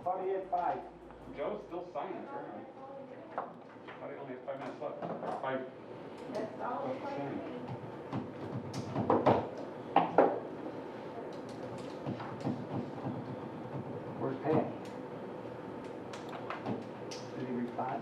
Buddy at 5. Joe's still signing, apparently. Buddy only has 5 minutes left. 5. That's all. Where's Pam? Did he respond?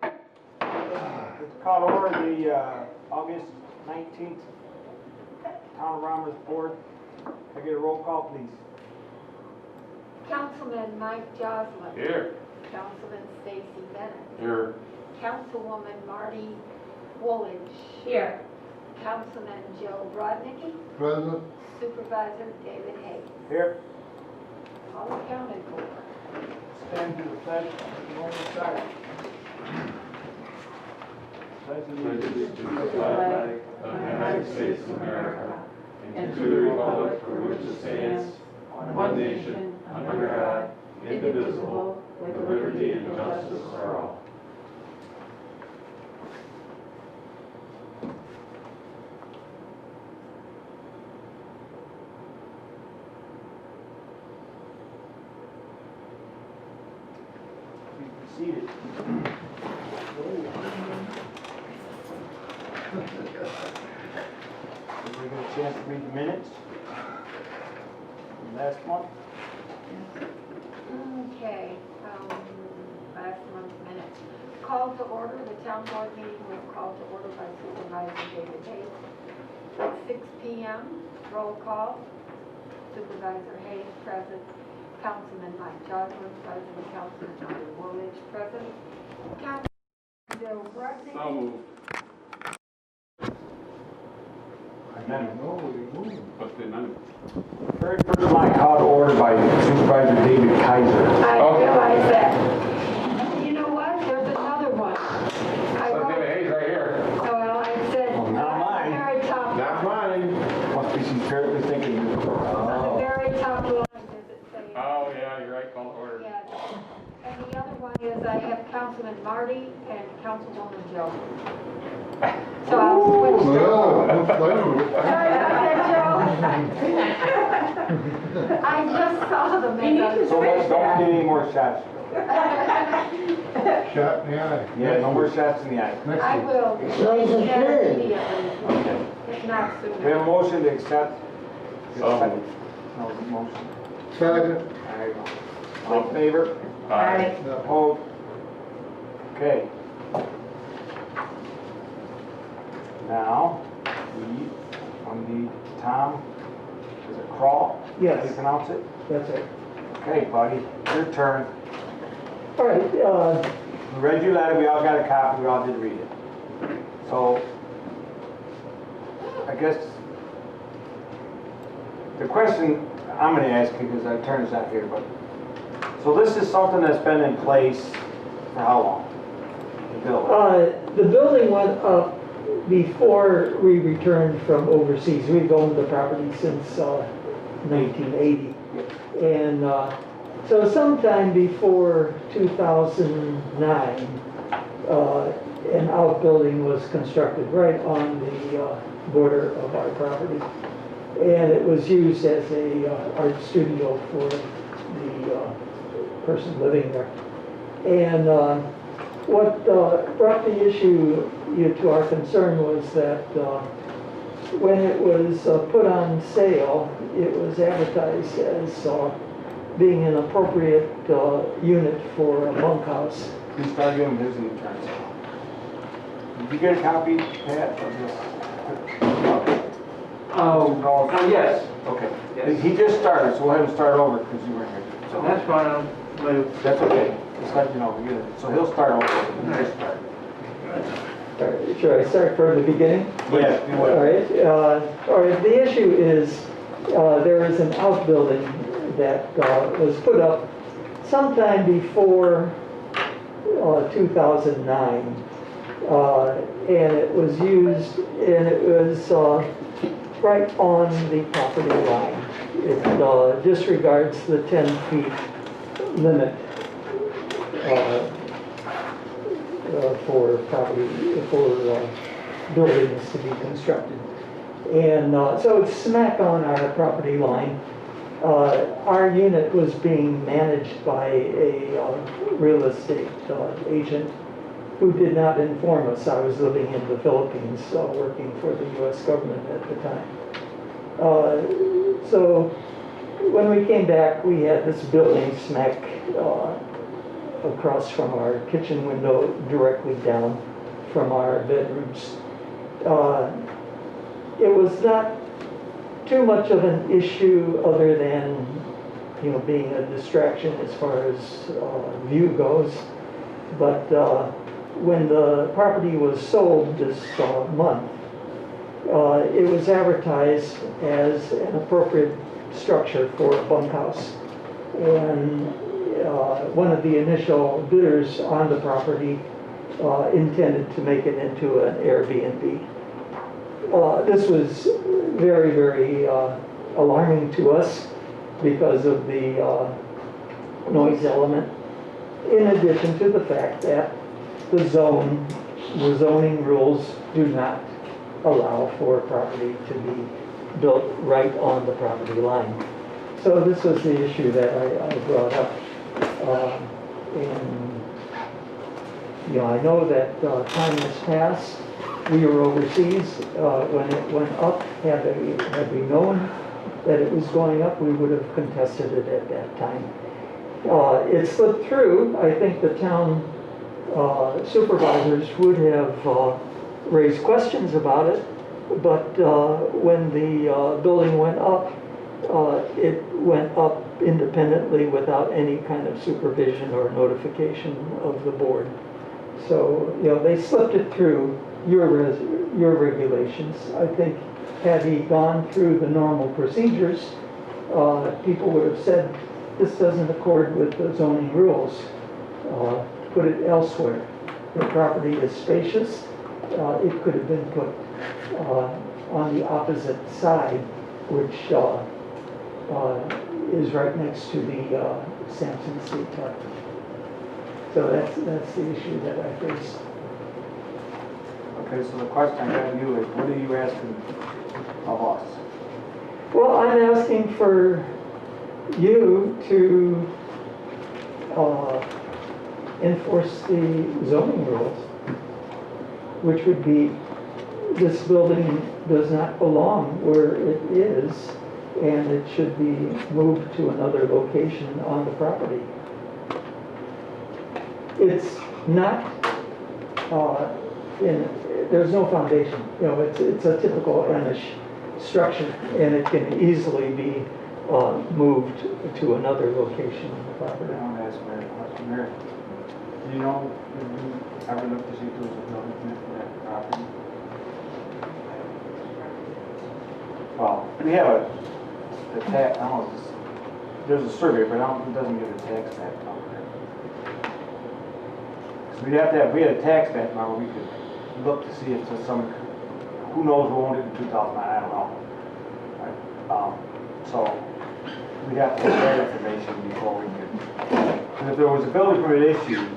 Let's call to order the August 19th Town of Romulus Board. Can I get a roll call, please? Councilman Mike Joslin. Here. Councilman Stacy Bennett. Here. Councilwoman Marty Woolidge. Here. Councilman Joe Brodnicki. Present. Supervisor David Hayes. Here. All accounted for. Stand to the pledge. Moment silence. Allegiance to the flag of the United States of America and to the republic for which it stands, one nation, under God, indivisible, with liberty and justice for all. Please be seated. Everybody get a chance to read the minutes? The last month? Okay, last month's minutes. Call to order, the town board meeting was called to order by Supervisor David Hayes at 6 p.m. Roll call. Supervisor Hayes present. Councilman Mike Joslin present. Councilman Marty Woolidge present. Councilman Joe Brodnicki. So moved. Amendment. No, we moved. What's the amendment? Very first line called to order by Supervisor David Kaiser. I Okay. realize that. You know what? There's another one. I So wrote, David Hayes right here. well, I said, Oh, not mine. very top, Not mine. Must be some apparently thinking. on the very top line, does it say? Oh, yeah, you're right, call to order. Yeah. And the other one is I have Councilman Marty and Councilwoman Joe. So I'll switch. Well, looks like Sorry about that, Joe. I just saw them. So let's don't get any more shots. shot in the eye. Yeah, no more shots in the eye. Next I week. will. Immediately. If not We have a sooner. motion to accept. So moved. No motion. Second. All right. All in favor? Aye. Opposed? Okay. Now, we need Tom, is it Crawl? Yes. How do you pronounce it? That's it. Okay, buddy, your turn. All right, We read your letter, we all got a copy, we all did read it. So, I guess, the question I'm gonna ask you, because our attorney's not here, but, so this is something that's been in place for how long? The building? the building went up before we returned from overseas. We've owned the property since 1980. And So sometime before 2009, an outbuilding was constructed right on the border of our property. And it was used as a art studio for the person living there. And what brought the issue to our concern was that when it was put on sale, it was advertised as being an appropriate unit for a bunkhouse. Please start giving his insurance. Did you get a copy, Pat, of this? Yes. Okay. Yes. He just started, so we'll have him start over because you weren't here. So That's fine, I'll move. That's okay. Just let you know. So he'll start over. He just started. All right, should I start from the beginning? Yes, you All will. right, the issue is there is an outbuilding that was put up sometime before 2009. And it was used, and it was right on the property line. It disregards the 10 feet limit for property, for buildings to be constructed. And so it's smack on our property line. Our unit was being managed by a real estate agent who did not inform us. I was living in the Philippines, working for the U.S. government at the time. So when we came back, we had this building smack across from our kitchen window, directly down from our bedrooms. It was not too much of an issue other than, being a distraction as far as view goes. But when the property was sold this month, it was advertised as an appropriate structure for a bunkhouse. And one of the initial bidders on the property intended to make it into an Airbnb. This was very, very alarming to us because of the noise element, in addition to the fact that the zoning rules do not allow for property to be built right on the property line. So this was the issue that I brought up. And I know that time has passed. We were overseas when it went up. Had we known that it was going up, we would have contested it at that time. It slipped through. I think the town supervisors would have raised questions about it, but when the building went up, it went up independently without any kind of supervision or notification of the board. So, they slipped it through your regulations. I think had he gone through the normal procedures, people would have said, this doesn't accord with the zoning rules. Put it elsewhere. The property is spacious. It could have been put on the opposite side, which is right next to the Sampson State Park. So that's the issue that I face. Okay, so the question I got to you is, what are you asking of us? Well, I'm asking for you to enforce the zoning rules, which would be this building does not belong where it is, and it should be moved to another location on the property. It's not there's no foundation. It's a typical Amish structure, and it can easily be moved to another location on the property. I want to ask Mary a question. Mary, do you know, have you ever looked to see if there was a building permit for that property? Well, we have a tax, I don't know, there's a survey, but it doesn't give a tax map number. So we'd have to have, if we had a tax map number, we could look to see if there's some, who knows who owned it in 2009, I don't know. So, we'd have to get that information before we could. Because if there was a building permit issued,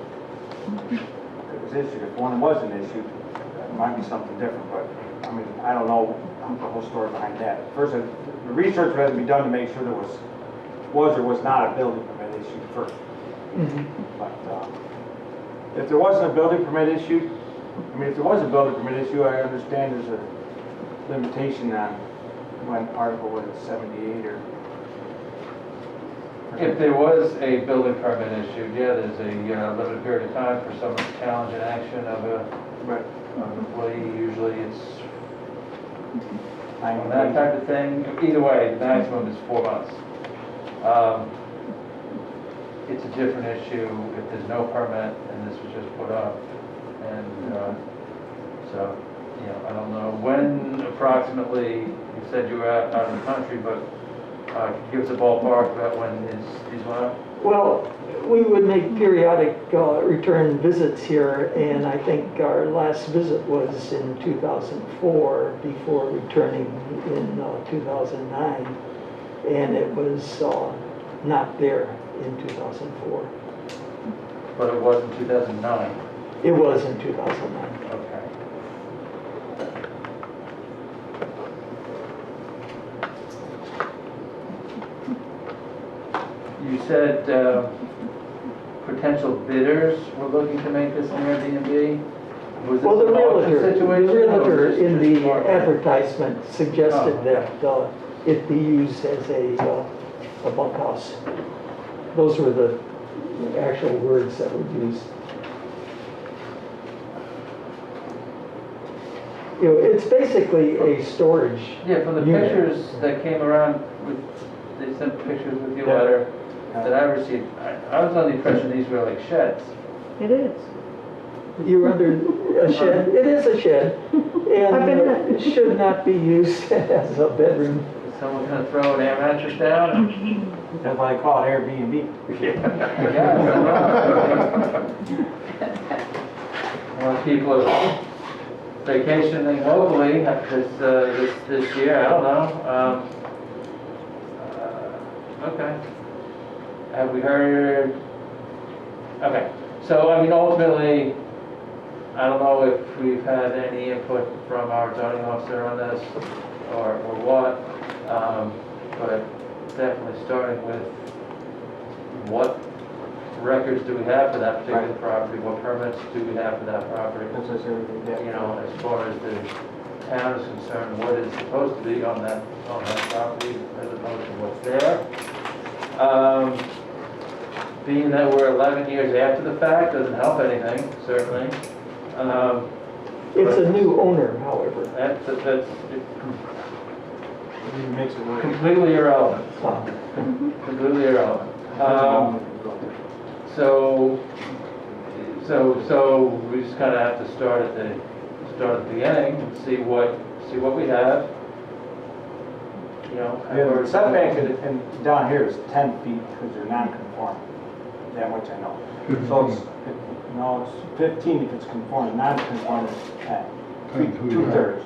if one wasn't issued, it might be something different, but, I mean, I don't know the whole story behind that. First, the research had to be done to make sure there was or was not a building permit issued first. But, if there wasn't a building permit issued, I mean, if there was a building permit issue, I understand there's a limitation on when article was 78 or. If there was a building permit issued, yeah, there's a limited period of time for someone to challenge an action of an employee. Usually it's on that type of thing. Either way, the maximum is 4 months. It's a different issue if there's no permit and this was just put up. And so, you know, I don't know when approximately, you said you were out of the country, but could you give us a ballpark about when these went up? Well, we would make periodic return visits here, and I think our last visit was in 2004 before returning in 2009, and it was not there in 2004. But it was in 2009. It was in 2009. Okay. You said potential bidders were looking to make this an Airbnb? Was this Well, the an auction realtor situation, or in was this the just market? advertisement suggested Oh. that it be used as a bunkhouse. Those were the actual words that were used. You know, it's basically a storage. Yeah, from the unit. pictures that came around with, they sent pictures with your Yeah. letter that I received. I was under the impression these were like sheds. It is. You're under a shed. It is a shed, I've been in and it. it should not be used as a bedroom. Is someone gonna throw an air mattress down? That's why they call it Airbnb. Well, people are vacationing locally this year, I don't know. Okay. Have we heard? Okay. So, I mean, ultimately, I don't know if we've had any input from our zoning officer on this or what, but definitely starting with what records do we have for that particular Right. property? What permits do we have for that property? That's just everything. You know, as far as the town is concerned, what is supposed to be on that property as opposed to what's there. Being that we're 11 years after the fact doesn't help anything, certainly. It's a new owner, however. It makes it work. completely irrelevant, completely irrelevant. So we just kind of have to start at the beginning and see what we have. You know, Yeah, the setback and down here is 10 feet because they're non-conforming. That much I know. So it's 15 if it's conforming, non-conforming is 10. Two-thirds.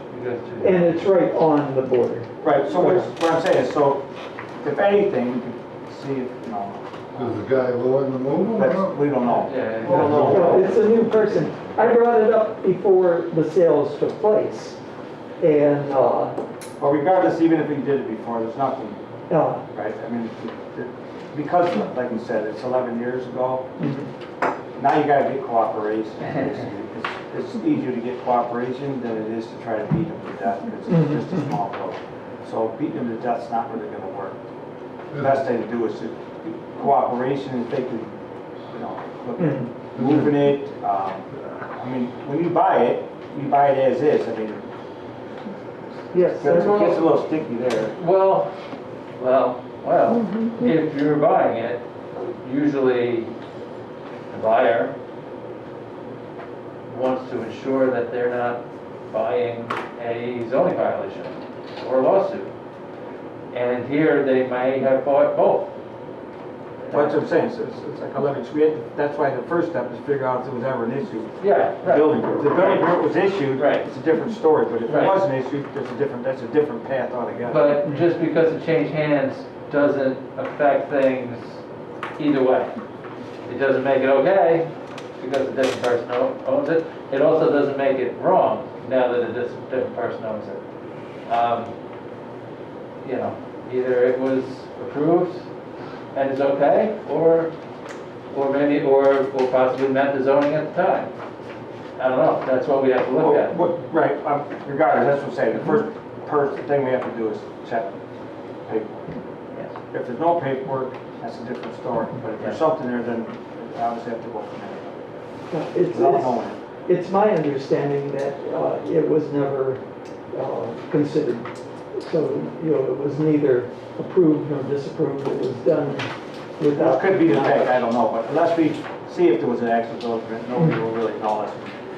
And it's right on the border. Right, so what I'm saying is, so if anything, we could see if, Does the guy willing to move or that's, not? we don't know. Yeah. We don't know. Well, it's a new person. I brought it up before the sales took place. And, But regardless, even if we did it before, there's nothing, right? I mean, because, like we said, it's 11 years ago, now you gotta get cooperation. It's easier to get cooperation than it is to try to beat them to death, because it's just a small vote. So beating them to death's not really gonna work. The best thing to do is to cooperation, if they could, look at moving it. I mean, when you buy it as is. I mean, yes, it gets a little sticky there. Well, if you're buying it, usually the buyer wants to ensure that they're not buying a zoning violation or a lawsuit. And here they may have bought both. That's what I'm saying, so it's like 11, that's why the first step is figure out if there was ever an issue. Yeah, The building permit. If the building permit was issued, Right. it's a different story, but if it Right. wasn't issued, that's a different path altogether. But just because it changed hands doesn't affect things either way. It doesn't make it okay because a different person owns it. It also doesn't make it wrong now that a different person owns it. You know, either it was approved and is okay, or maybe, or possibly met the zoning at the time. I don't know, that's what we have to look at. Right, regardless, that's what I'm saying, the first thing we have to do is check paperwork. Yes. If there's no paperwork, that's a different story, but if there's something there, then we obviously have to go from there. Without knowing it. It's my understanding that it was never considered. So, you know, it was neither approved nor disapproved. It was done without. It could be the fact, I don't know, but unless we see if there was an actual document, nobody will really know us.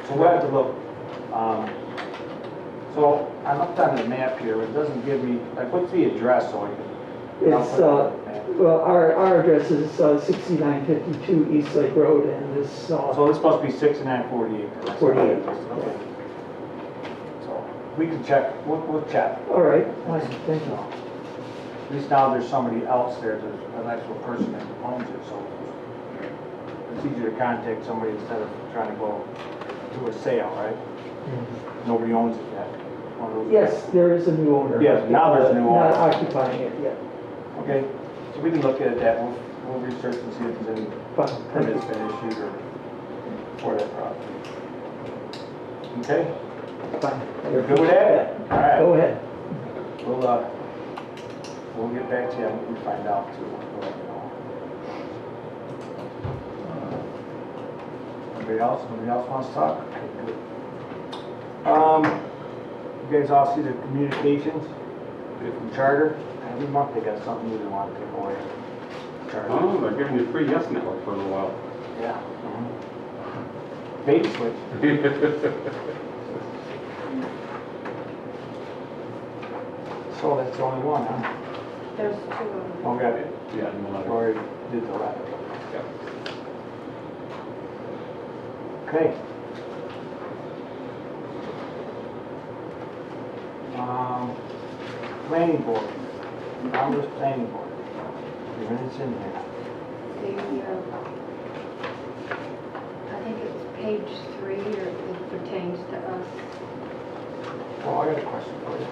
So we'll have to look. So I looked on the map here, it doesn't give me, like, what's the address so we can? It's, well, our address is 6952 East Lake Road, and this. So this must be 6948. 48. Okay. So we can check, we'll check. All right, fine, thank you. At least now there's somebody else there, there's an actual person that owns it, so it's easier to contact somebody instead of trying to go to a sale, right? Nobody owns it yet. One of those- Yes, there is a new owner. Yes, now there's a new owner. Not occupying it yet. Okay, so we can look at that, we'll research and see if there's any Fine, thank you. permits been issued or for that property. Okay, Fine. you're good with that? All right. Go ahead. We'll get back to you and we find out too. We'll let you know. Anybody else wants to talk? Okay, good. You guys all see the communications from Charter? Every month they got something new they want to take away. Charter. Oh, they're giving you free Yes Network for a little while. Yeah. Bait switch. So that's the only one, huh? There's two of them. Oh, we got it. Yeah, no matter. Or did the letter. Yeah. Okay. Planning board. Romulus Planning Board. The minutes in here. I think it's page 3, or it pertains to us. Well, I got a question for you.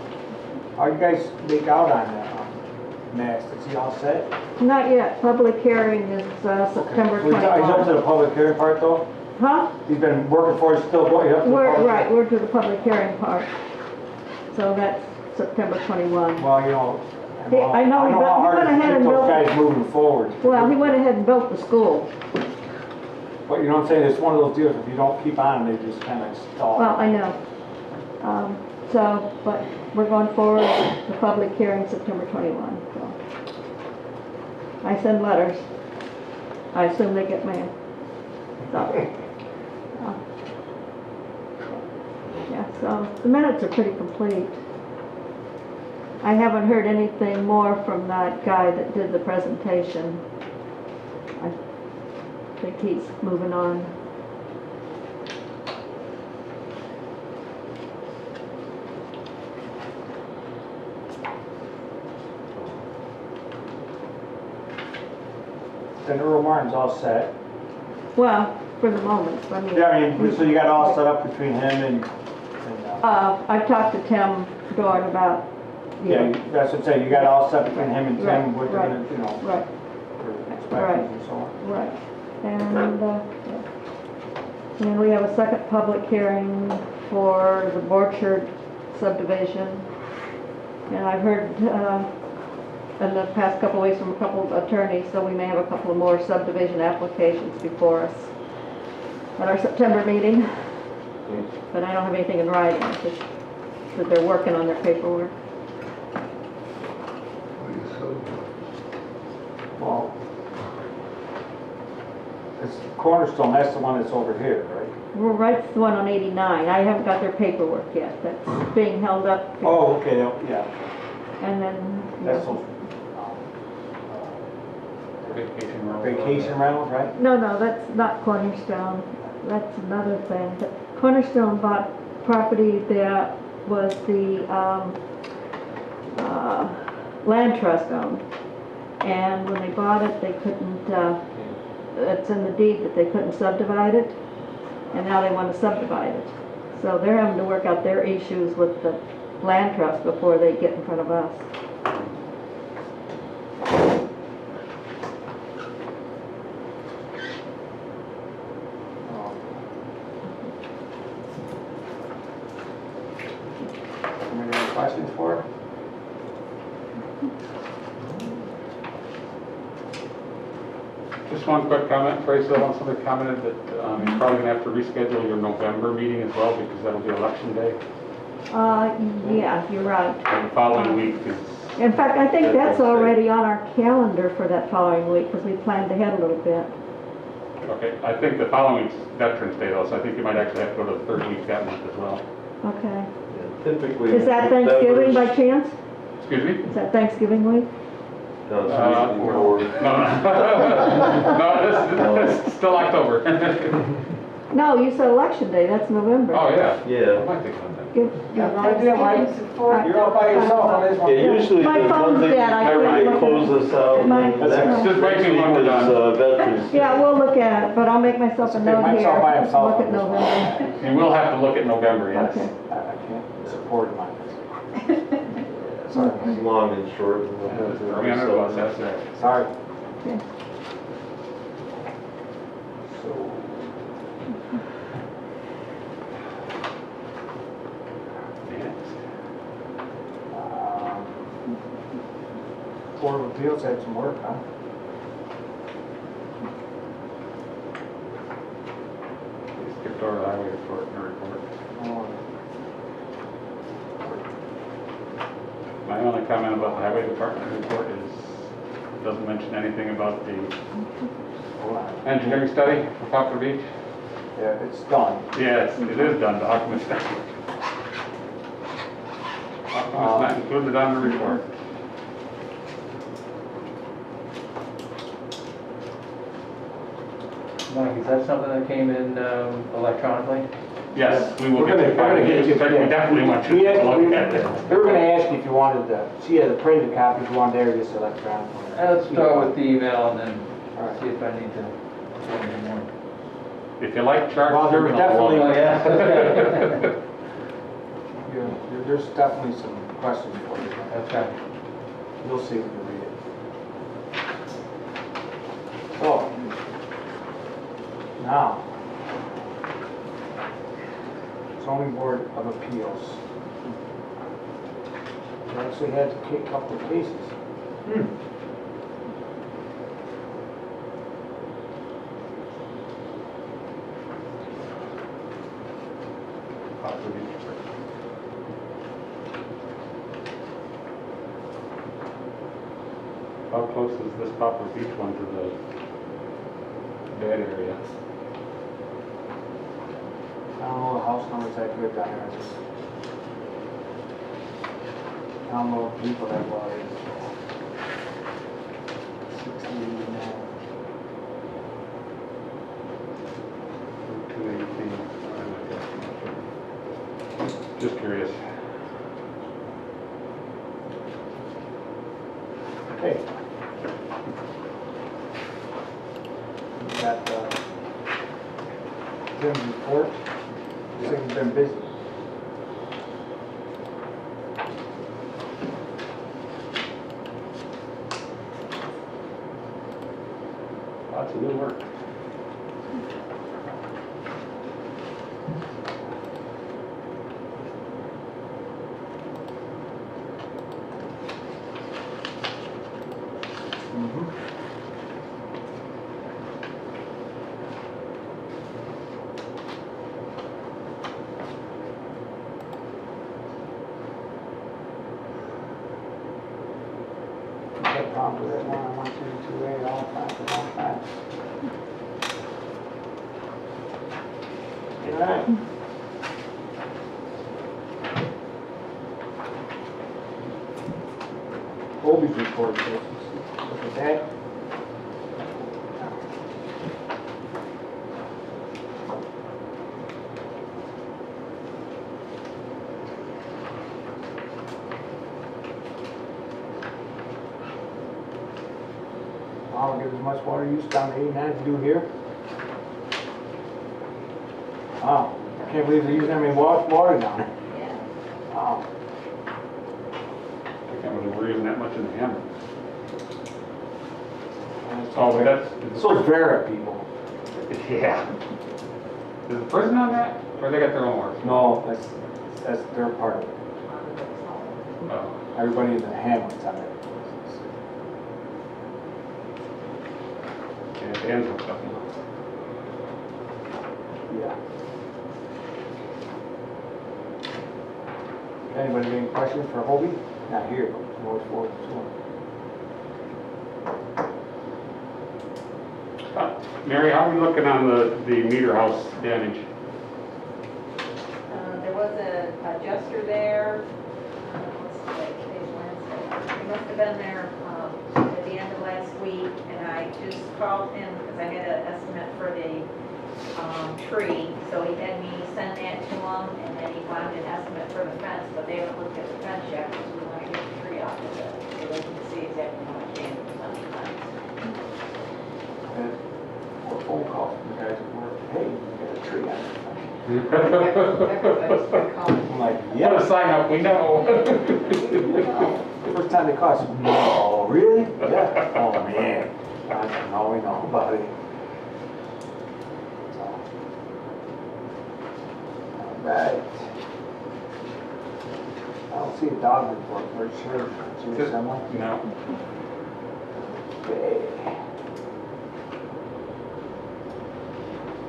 How you guys make out on that mast? Is he all set? Not yet. Public hearing is September He's up to 21. the public hearing part though? Huh? He's been working for us, still going up to the public? Right, we're to the public hearing part. So that's September 21. Well, you know, I know, he how hard went it is to ahead keep and those built, guys moving forward. well, he went ahead and built the school. But you know what I'm saying, it's one of those deals, if you don't keep on, they just kind of stall. Well, I know. But we're going forward with the public hearing September 21. So I send letters. I assume they get mail. So, yeah, so the minutes are pretty complete. I haven't heard anything more from that guy that did the presentation. I think he's moving on. And Earl Martin's all set. Well, for the moment, I mean. Yeah, I mean, so you got all set up between him and I've talked to Tim Dorn about, yeah, that's what I'm saying, you got all set between him and Tim, Right, what they're gonna, you know, right, for inspections and so on. right. And, yeah. And then we have a second public hearing for the Orchard subdivision. And I've heard, in the past couple of weeks from a couple of attorneys, so we may have a couple of more subdivision applications before us at our September meeting. But I don't have anything in writing, just that they're working on their paperwork. Well, it's Cornerstone, that's the one that's over here, right? We're right, the one on 89. I haven't got their paperwork yet. That's being held up. Oh, okay, yeah, And then, that's those vacation rentals, right? no, that's not Cornerstone. That's another thing. But Cornerstone bought property that was the land trust owned. And when they bought it, they couldn't, it's in the deed that they couldn't subdivide it, and now they want to subdivide it. So they're having to work out their issues with the land trust before they get in front of us. Any questions for her? Just one quick comment, Tracy, somebody commented that you're probably gonna have to reschedule your November meeting as well, because that'll be election day. Yeah, you're right. And the following week is, In fact, I think that's already on our calendar for that following week, because we planned ahead a little bit. okay, I think the following week's Veterans Day though, so I think you might actually have to go to the third week that month as well. Okay. Typically. Is that Thanksgiving by chance? Excuse me? Is that Thanksgiving week? No, it's usually before. No, this is still October. No, you said election day, that's November. Oh, yeah. I Yeah. might think on that. Give- Yeah, no idea, Mike. You're all by yourself on this one. Yeah, usually My the phone's one thing dead, I can't everybody look at close it. us out. My- and the next Just break me when we're week is, done. Veterans Day. Yeah, we'll look at it, but I'll make myself a Okay, note Mike's here. all by himself Look on at this one. November. You will have to look at November, yes. Okay. I can't support mine. Sorry. It's long and short. And Throw me under the bus, that's right. Sorry. Okay. So. Next. Board of Appeals had some work, huh? We skipped over the highway report. Oh, My only comment about the highway department report is, it doesn't mention anything about the hold on. engineering study for Poplar Beach. Yeah, it's done. Yes, it is done, the document study. Document's not included on the report. Mike, is that something that came in electronically? Yes, we will We're get gonna- to we're gonna get you- We definitely want you We to had- look we- at it. They were gonna ask you if you wanted to, see the printed copy, if you wanted there, or just electronic. Let's start with the email and then All right. see if I need to do any more. If you like charts. Well, there you're was gonna love definitely- it. Oh, yeah? There's definitely some questions for you. Okay. You'll see when you read it. So, now, zoning board of appeals. We actually had a couple of cases. Poplar Beach. How close is this Poplar Beach one to the bad area? I don't know the house numbers that good down there. I don't know if people that well is. 69. 218. Just curious. Okay. We've got Tim's report. This thing's been busy. Lots of new work. Got problems with that one, 132A, all the time, for a long time. All right. Colby's report, so look at that. I'll get as much water use down to 89 as you do here. Wow, I can't believe they're using that many water down there. Yeah. Wow. I can't believe we're using that much in the hammer. Oh, but that's. So it's Vera people. Yeah. Is the prison on that? Or they got their own work? No, that's their part of it. Oh. Everybody in the hamlet's on it. Yeah, the ends hooked up. Yeah. Anybody got any questions for Hobie? Not here, but North Fork Mary, how are we looking on the meter house damage? There was a adjuster there, what's today, today's Wednesday. He must have been there at the end of last week, and I just called him because I had an estimate for the tree. So he had me send that to him, and then he wanted an estimate for the fence, but they haven't looked at the fence yet because we want to get the tree off of it, so they can see exactly how much damage is on the fence. or phone calls from the guys at work. Hey, you got a tree on it. Everybody's been calling. I'm like, Put a yeah. sign up, we know. First time they call, I said, no, really? Yeah. Oh, man. I said, no, we know about it. So. All right. I don't see a dog report. Where's your, is yours somewhere? No. Okay.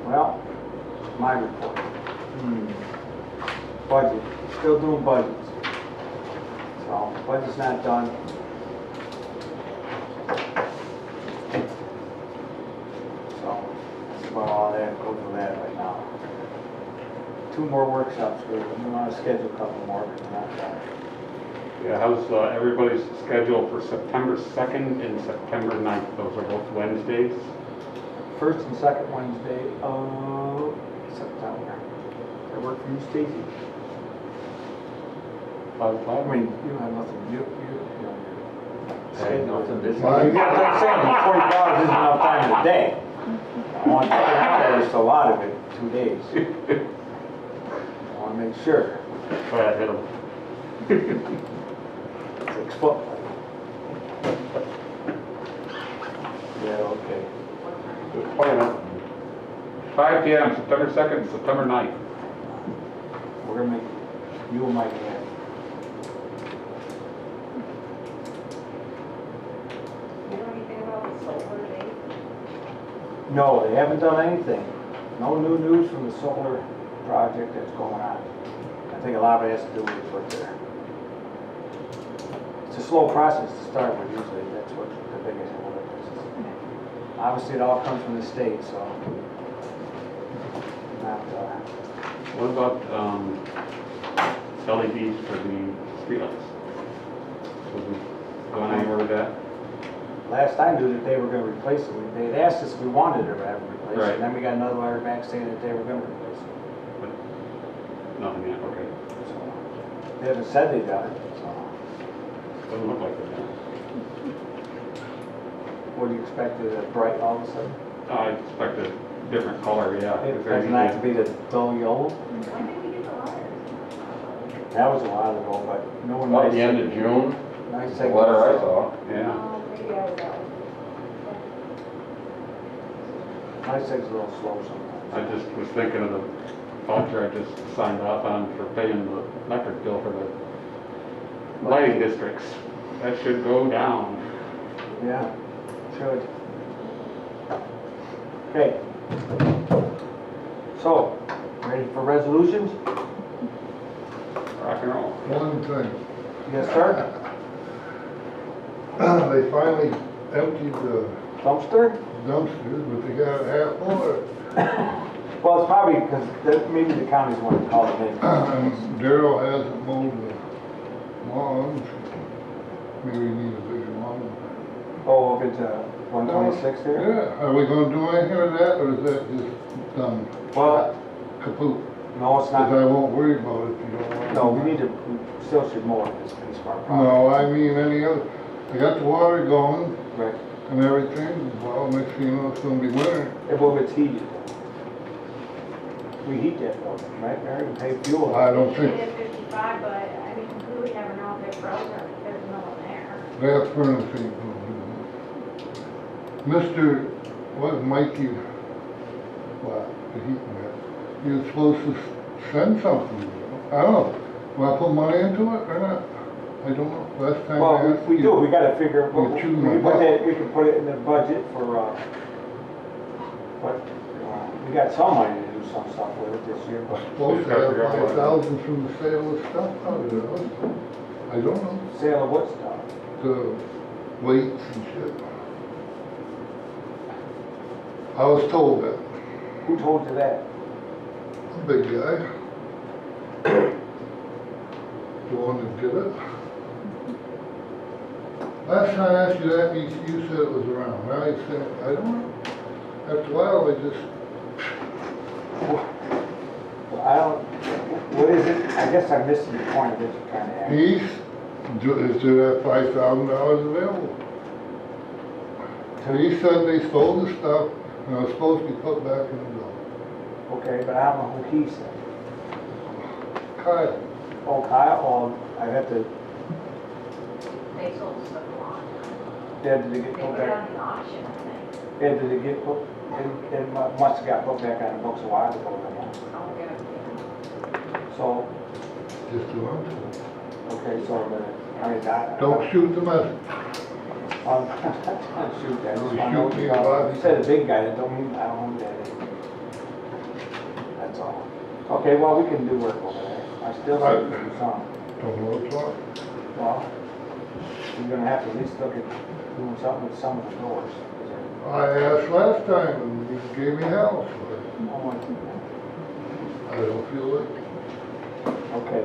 Well, my report. Budget, still doing budgets. So, budget's not done. So, that's about all that goes with that right now. 2 more workshops, we want to schedule a couple more, but we're not done. Yeah, how's everybody's schedule for September 2nd and September 9th? Those are both Wednesdays. First and second Wednesday of September. That work for you, Stacy? 5 I o'clock? mean, you don't have nothing, you Hey, nothing busy. Well, yeah, I'm saying, 40 hours isn't enough time in a day. I want 10 hours, a lot of it, 2 days. I want to make sure. Oh, yeah, hit 'em. 6 foot. Yeah, okay. Good plan. 5 p.m., September 2nd, September 9th. We're gonna make you and Mike happy. You know anything about the solar date? No, they haven't done anything. No new news from the solar project that's going on. I think a lot of it has to do with what they're. It's a slow process to start with usually. That's what the biggest one is. Obviously, it all comes from the state, so. Not, What about LEDs for the streetlights? Was we going anywhere with that? last I knew that they were gonna replace it. They'd asked us if we wanted to have it replaced. Right. And then we got another letter back saying that they were gonna replace it. Nothing yet, okay. So, they haven't said they got it, so. Doesn't look like it. What do you expect, it bright all of a sudden? I expect a different color, yeah. It doesn't have to be the dull yellow. When did we get the letters? That was a while ago, but no one. About the end of June, Nice the letter I saw. Yeah. Maybe I was out. My sig's a little slow sometimes. I just was thinking of the voucher I just signed off on for paying the electric bill for the lighting districts. That should go down. Yeah, should. Okay. So, ready for resolutions? Rock and roll. One thing, Yes, sir? they finally emptied the Dumpster? dumpsters, but they got half more. Well, it's probably because maybe the county's want to call it in. And Darryl hasn't mowed the lawns. Maybe he needs a bigger lawn. Oh, over to 126 there? Yeah, are we gonna do anything with that, or is that just done? Well, Kaput? no, it's Because not. I won't worry about it if you don't want. No, we still should mow this piece of our property. No, I mean any other, I got the water going, Right. and everything, well, next thing you know, it's gonna be winter. If it's heated. We heat that building, right, Mary, we pay fuel. I don't Usually think, at 55, but I mean, we would never know if they're frozen, if there's no one there. that furnace ain't gonna do it. Mr., what, Mikey, what, the heat man, he was supposed to send something, you know? I don't know, will I put money into it or not? I don't know, last time I Well, asked we you- do, we gotta figure, we You choose can my put that, we can put it in the budget for, but, we got some money to do some stuff with it this year, but Supposed to have 5,000 from the sale of stuff out of it, I don't know, sale of what stuff? the weights and shit. I was told that, Who told you that? a big guy. The one that did it. Last time I asked you that, you said it was around, now you said, I don't know. After a while, I just, I don't, what is it? I guess I'm missing the point of what you're trying to ask. is there that $5,000 available? He said they sold the stuff, and it was supposed to be put back in the bill. Okay, but I don't know who he said. Kyle, Oh, Kyle, oh, I have to, They sold stuff a lot. did it They get put put it back? on the auction, I think. Did it get put, it must have got put back on the books a while ago then, Oh, yeah. so, just do it. okay, so, I mean, I. Don't shoot the messenger. I'm not trying to shoot that. Don't I know shoot me, what bud. you said a big guy, that don't mean, I don't know who that is. That's all. Okay, well, we can do work over there. I still think we can do some. Don't know what's wrong. Well, you're gonna have to at least look at doing something with some of the doors. I asked last time, and you gave me hell, so I don't feel like, Okay,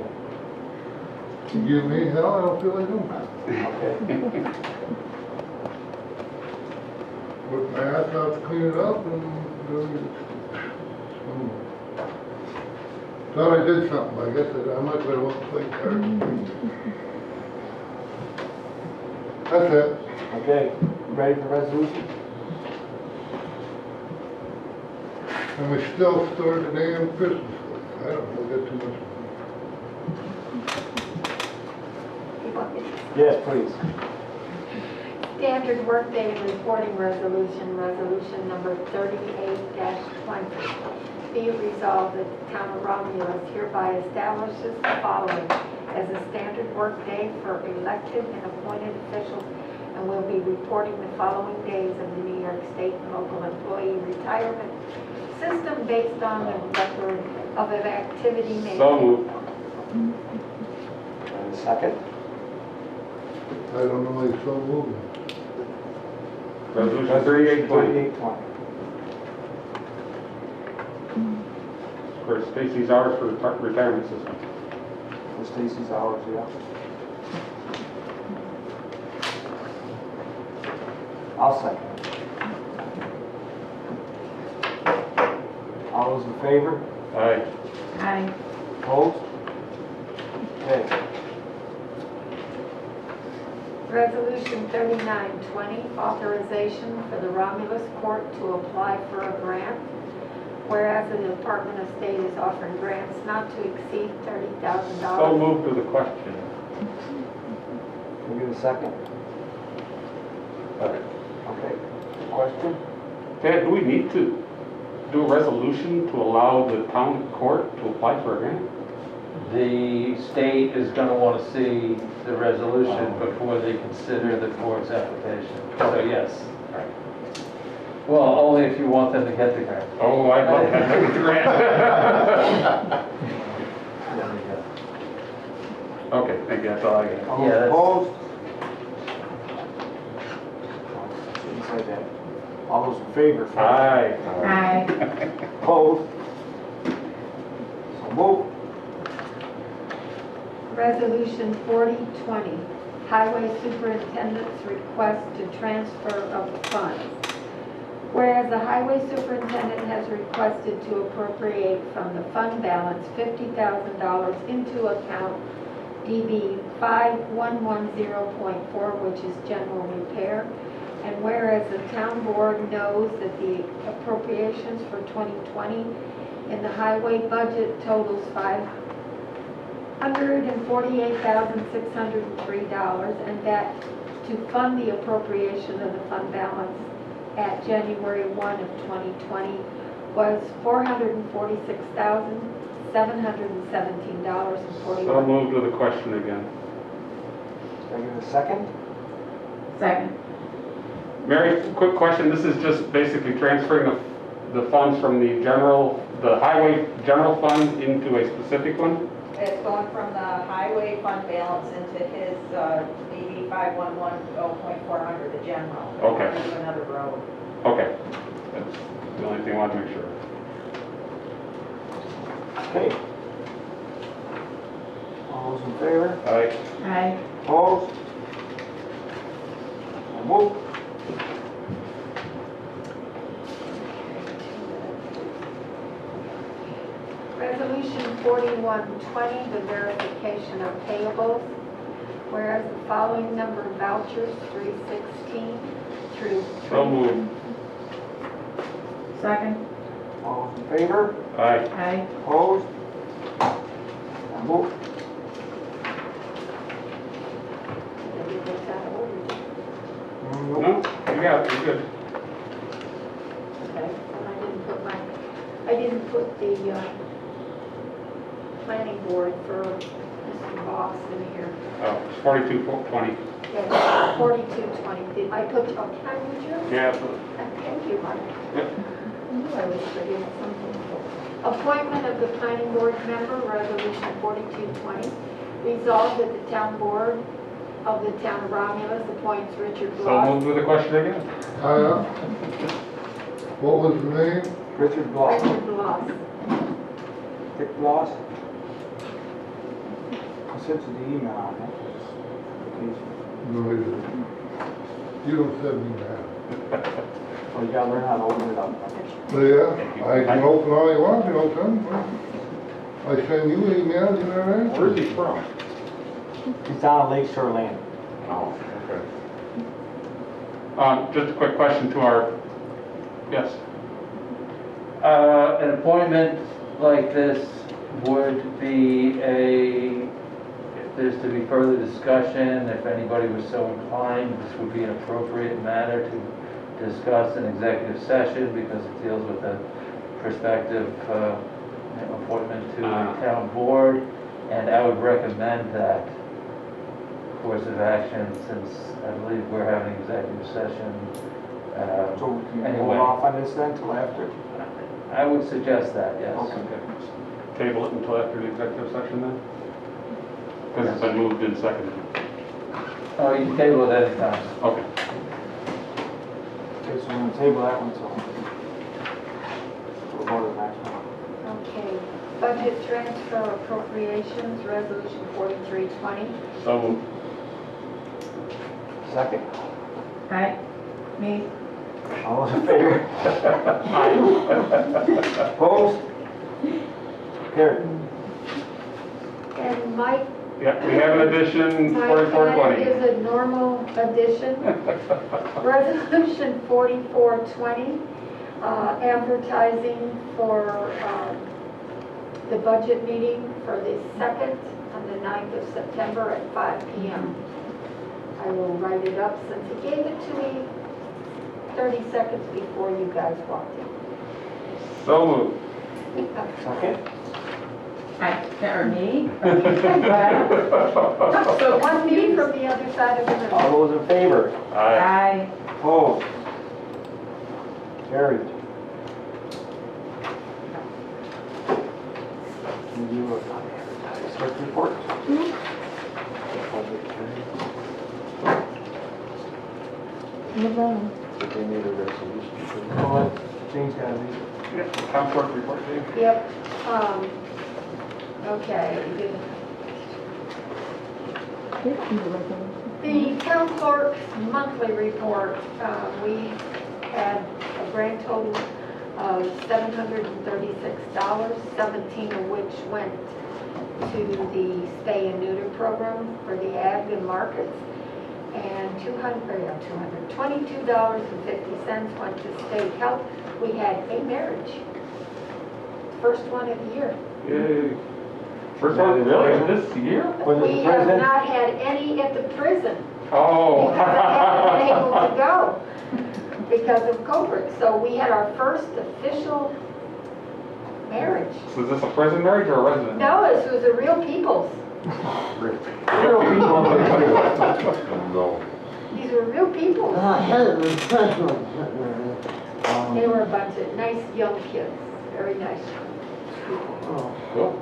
you give me hell, I don't feel like doing that. okay. Put my ass out to clean it up and do it. Thought I did something, but I guess I might better want to play cards. That's it. Okay, ready for resolution? And we still store the damn Christmas lights. I don't know, I got too much. You want me to- Yes, please. Standard workday reporting resolution, resolution number 38-20. Be it resolved that the Town of Romulus hereby establishes the following as a standard workday for elected and appointed officials, and will be reporting the following days in the New York State and local employee retirement system based on the record of an activity made. So moved. And a second? I don't know, it's so moving. Resolution 3820. 3820. For Stacy's hours for the retirement system. For Stacy's hours, yeah. I'll second. All those in favor? Aye. Aye. Opposed? Okay. Resolution 3920, authorization for the Romulus Court to apply for a grant. Whereas the Department of State is offering grants not to exceed $30,000. So moved to the question. Can we get a second? Okay. Question? Ted, do we need to do a resolution to allow the town court to apply for a grant? The state is gonna wanna see the resolution before they consider the court's application. So yes. Well, only if you want them to get the grant. Oh, I'd love that to get the grant. Okay, thank you, that's all I got. All Yeah, those that's- opposed? Shouldn't say that. All those in favor? first. Aye. Aye. Opposed? So moved. Resolution 4020, Highway Superintendent's request to transfer of funds. Whereas the Highway Superintendent has requested to appropriate from the fund balance $50,000 into account DB 5110.4, which is general repair, And whereas the town board knows that the appropriations for 2020 in the highway budget totals $548,603, and that to fund the appropriation of the fund balance at January 1 of 2020 was $446,717.41. So moved with a question again. Can I get a second? Second. Mary, quick question. This is just basically transferring the funds from the highway general fund into a specific one? It's going from the highway fund balance into his DD 5110.400, the general. Okay. Into another road. Okay. That's the only thing I wanted to make sure. Okay. All those in favor? Aye. Aye. Opposed? So moved. Resolution 4120, the verification of payables, whereas the following number of vouchers, 316 through So moved. Second. All those in favor? Aye. Aye. Opposed? So moved. Did I get this out of order? No, you got it. You're good. Okay, and I didn't put the planning board for Mr. Boss in here. Oh, it's 4220. Yeah, 4220. Did I put, oh, can I read you? Yeah. Thank you, Mike. Yep. I knew I was forgetting something. Appointment of the planning board member, resolution 4220. Resolved that the town board of the town of Romulus appoints Richard So Bloss. moved with a question again. What was the name? Richard Bloss. Richard Bloss. Dick Bloss. I sent you the email on that. No, you didn't. You don't send me that. Well, you gotta learn how to open it up. Yeah, I can open all you want, you don't send me. I send you emails, you never answer. Where's he from? He's down at Lake Shore Land. Oh, okay. Just a quick question to our, yes. An appointment like this would be if there's to be further discussion, if anybody was so inclined, this would be an appropriate matter to discuss in executive session because it deals with a prospective appointment to the town board. And I would recommend that course of action since I believe we're having executive session. So we can Anyway. hold off on this then till after? I would suggest that, yes. Okay. Table it until after the executive session then? Because it's been moved and seconded. Oh, you can table it anytime. Okay. Okay, so we're gonna table that one, so. We'll go to the next one. Okay, budget transfer appropriations, resolution 4320. So moved. Second. Aye. Me. All those in favor? Opposed? Carried. And Mike, Yeah, we have an addition, my 4420. is a normal addition. Resolution 4420, advertising for the budget meeting for the 2nd and the 9th of September at 5 p.m. I will write it up since he gave it to me 30 seconds before you guys walked in. So moved. Second. Aye. Or me? So one me from the other side of the room. All those in favor? Aye. Aye. Opposed? Carried. Can you do a clerk report? But they need a resolution. Oh, Jane's got to leave. Yeah, town clerk report, Dave. Yep, okay. The town clerk's monthly report, we had a grand total of $736, 17 of which went to the spay and neuter program for the ag and markets. and $22.50 went to state health. We had a marriage. First one of the year. Yay. First one, really, this year? Was it We the have president? not had any at the prison Oh. because I haven't been able to go because of COVID. So we had our first official marriage. So is this a prison marriage or a resident? No, this was a real people's. Real people. No. These were real people. Heather was special. They were a bunch of nice young kids, very nice people. Cool.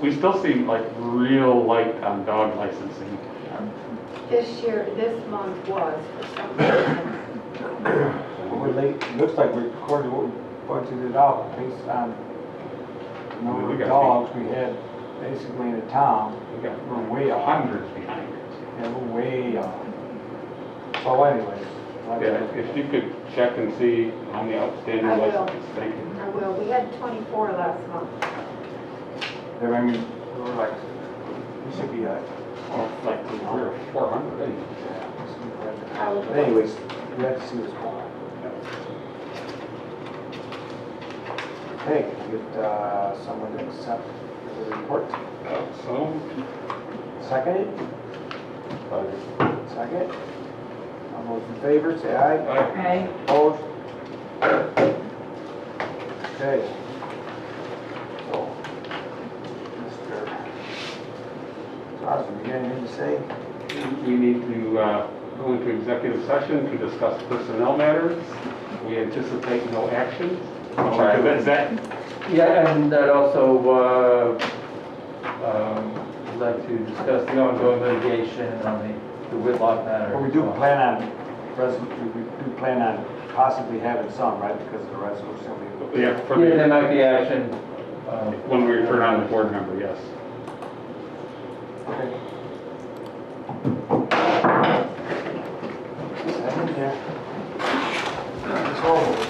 We still seem like real light on dog licensing. This month was for some reason. We're late, looks like we recorded what we budgeted out based on the number We of got dogs we had basically in the town. We got We're way off. hundreds behind. Yeah, we're way off. So anyways. like Yeah, if you could check and see how many outstanding I will. licenses, thank you. I will, we had 24 last month. I mean, we're like, we should be like, Well, it's like 300 or 400, ain't it? I will. but anyways, we have to see what's going on. Okay, get someone to accept the report. So, Second? Second? All those in favor, say aye. Okay. Opposed? Okay. So, Mr. Osborne, you got anything to say? we need to go into executive session to discuss personnel matters. We anticipate no action. Is that? Yeah, and I'd also, like to discuss the ongoing litigation on the Whitlock matter. Well, we do plan on, possibly having some, right, because of the resolution. Yeah, for Yeah, there the, might be action. when we return on the board member, yes. Okay. Second, yeah. It's over.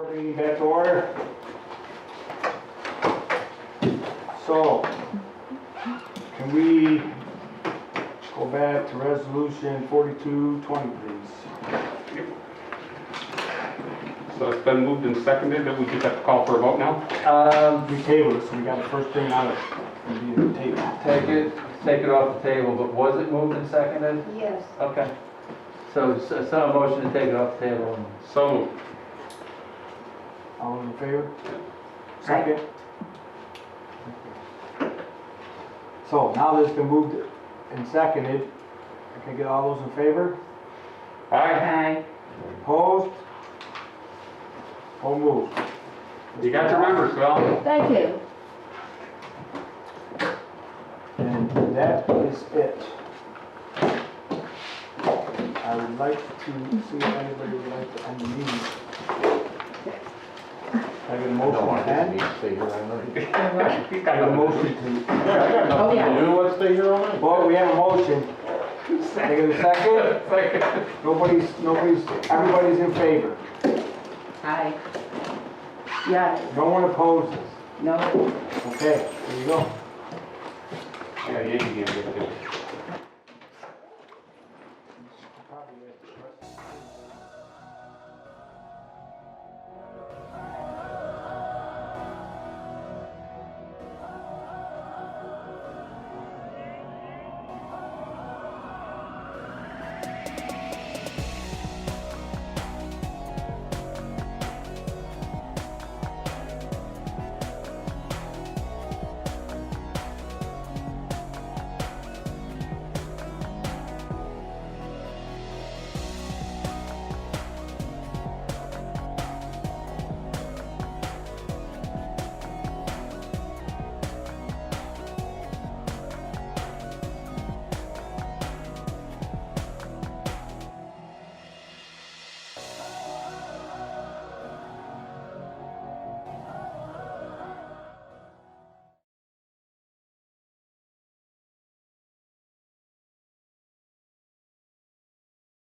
Board meeting back to order. So, can we go back to resolution 4220, please? So it's been moved and seconded, that we just have to call for a vote now? We tabled it, so we got the first thing out of the table. Take it off the table, but was it moved and seconded? Yes. Okay. So, a motion to take it off the table. So moved. All those in favor? Second? So, now that it's been moved and seconded, can I get all those in favor? Aye. Opposed? So moved. You got your members, Phil? Thank you. And that is it. I would like to see if anybody would like to end the meeting. Can I get a motion to end? I got a motion to. Oh, yeah. Let's stay here all night. Well, we have a motion. Can I get a second? Second. Everybody's in favor. Aye. Yes, No one opposes. no. Okay, there you go. Yeah, you can get it.